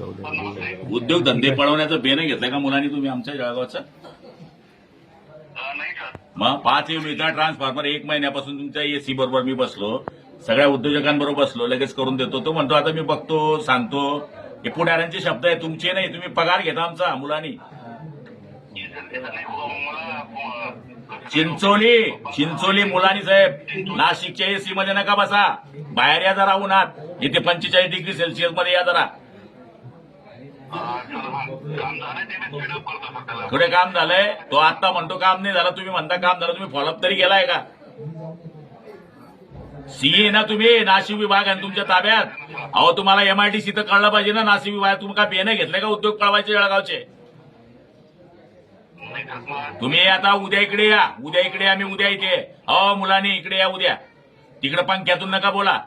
उद्योग धंदे पळवण्याचं बेन घेतलंय का मुलांनी तुम्ही आमच्या जळगावचं? मग 5 युनिटचा ट्रान्सफॉर्मर 1 महिन्यापासून तुमच्या एसी बरोबर मी बसलो, सगळ्या उद्योजकांबरोबर बसलो, लगेच करून देतो. तो म्हणतो आता मी बघतो, सांगतो. हे पुढाऱ्यांचे शब्द आहे, तुमचे नाही. तुम्ही पगार घेता आमचा मुलांनी. चिंचोली मुलांनी साहेब, नाशिकच्या एसी मध्ये नका बसा, बाहेर या जरा उन्हात. इथे 45 डिग्री सेल्सिअस मध्ये या जरा. थोडे काम झालंय, तो आता म्हणतो काम नाही झालं, तुम्ही म्हणता काम झालं. तुम्ही फॉलोअप तरी केलाय का? सीए ना तुम्ही, नाशिक विभाग आहे तुमच्या ताब्यात. अहो तुम्हाला एमआयडीसी तर कळलं पाहिजे ना, नाशिक विभाग. तुम्ही का बेन घेतलंय का उद्योग पळवायचे जळगावचे? तुम्ही आता उद्या इकडे या, उद्या इकडे या, मी उद्या इथे. अहो मुलांनी इकडे या उद्या. तिकडे पंख्यातून नका बोला.